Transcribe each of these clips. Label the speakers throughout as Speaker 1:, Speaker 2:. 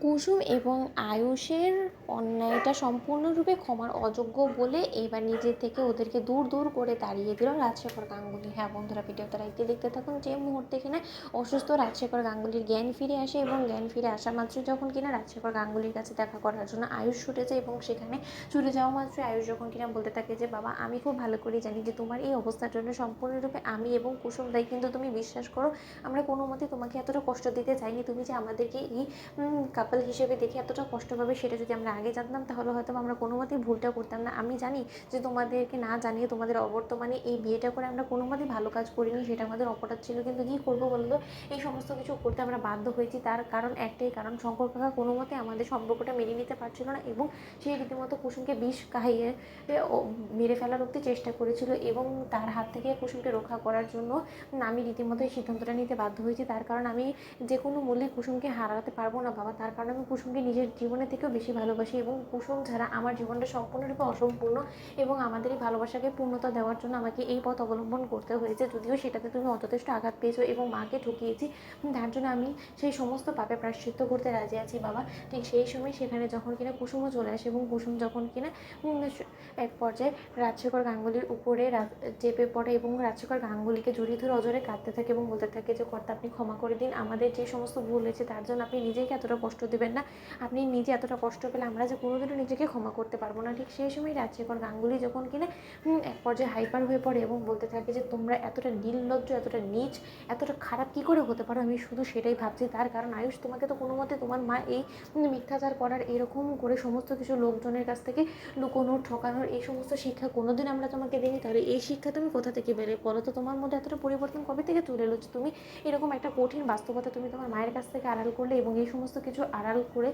Speaker 1: কুসুম এবং আয়ুষের অন্যায়টা সম্পূর্ণরূপে ক্ষমার অযোগ্য বলে এবার নিজের থেকে ওদেরকে দূর দূর করে তাড়িয়ে দিল রাজশেখর গাঙ্গুলি। হ্যাঁ বন্ধুরা, ভিডিওটা দেখতে থাকুন। যে মুহূর্তে কিনা অসুস্থ রাজশেখর গাঙ্গুলির জ্ঞান ফিরে আসে এবং জ্ঞান ফিরে আসা মাত্র যখন কিনা রাজশেখর গাঙ্গুলির কাছে দেখা করার জন্য আয়ুষ ছুটে যায় এবং সেখানে ছুটে যাওয়া মাত্র আয়ুষ যখন কিনা বলতে থাকে যে বাবা, আমি খুব ভালো করে জানি যে তোমার এই অবস্থার জন্য সম্পূর্ণরূপে আমি এবং কুসুম দায়ী, কিন্তু তুমি বিশ্বাস করো আমরা কোনো মতে তোমাকে এতটা কষ্ট দিতে চাইনি। তুমি যে আমাদেরকে এই কাপল হিসেবে দেখে এতটা কষ্ট পাবে সেটা যদি আমরা আগে জানতাম তাহলে হয়তো আমরা কোনো মতেই ভুলটা করতাম না। আমি জানি যে তোমাদেরকে না জানিয়ে তোমাদের অবর্তমানে এই বিয়েটা করে আমরা কোনো মতেই ভালো কাজ করিনি, সেটা আমাদের অপরাধ ছিল, কিন্তু কী করবো বলতো, এই সমস্ত কিছু করতে আমরা বাধ্য হয়েছি। তার কারণ একটাই কারণ, শঙ্কর কাকা কোনো মতে আমাদের সম্পর্কটা মেনে নিতে পারছিল না এবং সেই রীতিমতো কুসুমকে বিষ খাইয়ে মেরে ফেলার অব্দি চেষ্টা করেছিল এবং তার হাত থেকে কুসুমকে রক্ষা করার জন্য আমি রীতিমতো এই সিদ্ধান্তটা নিতে বাধ্য হয়েছি। তার কারণ আমি যে কোনো মূল্যে কুসুমকে হারাতে পারবো না বাবা। তার কারণ আমি কুসুমকে নিজের জীবনের থেকেও বেশি ভালোবাসি এবং কুসুম ছাড়া আমার জীবনটা সম্পূর্ণরূপে অসম্পূর্ণ এবং আমাদের এই ভালোবাসাকে পূর্ণতা দেওয়ার জন্য আমাকে এই পথ অবলম্বন করতে হয়েছে। যদিও সেটাতে তুমি যথেষ্ট আঘাত পেয়েছো এবং মাকে ঠকিয়েছি, তার জন্য আমি সেই সমস্ত পাপে প্রায়শ্চিত্ত করতে রাজি আছি বাবা। ঠিক সেই সময় সেখানে যখন কিনা কুসুমও চলে আসে এবং কুসুম যখন কিনা এক পর্যায়ে রাজশেখর গাঙ্গুলির উপরে চেপে পড়ে এবং রাজশেখর গাঙ্গুলিকে জড়িয়ে ধরে অজরে কাঁদতে থাকে এবং বলতে থাকে যে কর্তা, আপনি ক্ষমা করে দিন, আমাদের যে সমস্ত ভুল হয়েছে তার জন্য আপনি নিজেকে এতটা কষ্ট দেবেন না, আপনি নিজে এতটা কষ্ট পেলে আমরা যে কোনোদিনও নিজেকে ক্ষমা করতে পারবো না। ঠিক সেই সময় রাজশেখর গাঙ্গুলি যখন কিনা এক পর্যায়ে হাইপার হয়ে পড়ে এবং বলতে থাকে যে তোমরা এতটা নির্লজ্জ, এতটা নীচ, এতটা খারাপ কী করে হতে পারো, আমি শুধু সেটাই ভাবছি। তার কারণ আয়ুষ, তোমাকে তো কোনো মতে তোমার মা এই মিথ্যাচার করার, এরকম করে সমস্ত কিছু লোকজনের কাছ থেকে লুকোনোর, ঠকানোর এই সমস্ত শিক্ষা কোনোদিন আমরা তোমাকে দিইনি, তাহলে এই শিক্ষা তুমি কোথা থেকে পেলে বলো তো? তোমার মধ্যে এতটা পরিবর্তন কবে থেকে চলে এলো? তুমি এরকম একটা কঠিন বাস্তবতা তুমি তোমার মায়ের কাছ থেকে আড়াল করলে এবং এই সমস্ত কিছু আড়াল করে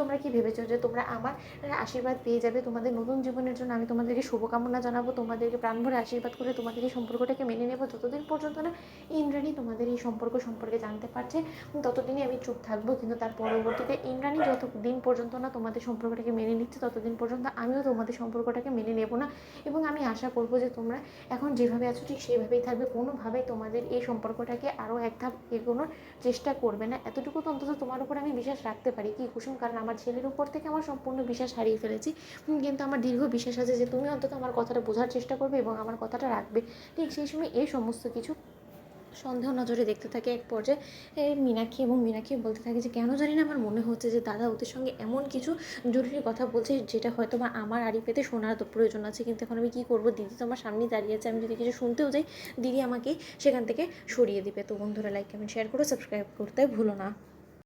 Speaker 1: তোমরা কি ভেবেছো যে তোমরা আমার আশীর্বাদ পেয়ে যাবে? তোমাদের নতুন জীবনের জন্য আমি তোমাদেরকে শুভকামনা জানাবো, তোমাদেরকে প্রাণ ভরে আশীর্বাদ করে তোমাদের এই সম্পর্কটাকে মেনে নেবো। যতদিন পর্যন্ত না ইন্দ্রাণী তোমাদের এই সম্পর্ক সম্পর্কে জানতে পারছে ততদিনই আমি চুপ থাকবো, কিন্তু তার পরবর্তীতে ইন্দ্রাণী যতদিন পর্যন্ত না তোমাদের সম্পর্কটাকে মেনে নিচ্ছে ততদিন পর্যন্ত আমিও তোমাদের সম্পর্কটাকে মেনে নেব না। এবং আমি আশা করবো যে তোমরা এখন যেভাবে আছো ঠিক সেইভাবেই থাকবে, কোনোভাবেই তোমাদের এই সম্পর্কটাকে আরও এক ধাপ এগোনোর চেষ্টা করবে না। এতটুকু তো অন্তত তোমার উপর আমি বিশ্বাস রাখতে পারি কি কুসুম? কারণ আমার ছেলের উপর থেকে আমার সম্পূর্ণ বিশ্বাস হারিয়ে ফেলেছি, কিন্তু আমার দীর্ঘ বিশ্বাস আছে যে তুমি অন্তত আমার কথাটা বোঝার চেষ্টা করবে এবং আমার কথাটা রাখবে। ঠিক সেই সময় এই সমস্ত কিছু সন্দেহ নজরে দেখতে থাকে। এক পর্যায়ে মীনাক্ষী এবং মীনাক্ষী বলতে থাকে যে কেন জানি না আমার মনে হচ্ছে যে দাদা ওদের সঙ্গে এমন কিছু জরুরি কথা বলছে যেটা হয়তো বা আমার আড়ি পেতে শোনার তো প্রয়োজন আছে, কিন্তু এখন আমি কী করবো? দিদি তো আমার সামনেই দাঁড়িয়ে আছে, আমি যদি কিছু শুনতেও যাই দিদি আমাকে সেখান থেকে সরিয়ে দিবে। তো বন্ধুরা, লাইক কমেন্ট শেয়ার করে সাবস্ক্রাইব করতে ভুলো না।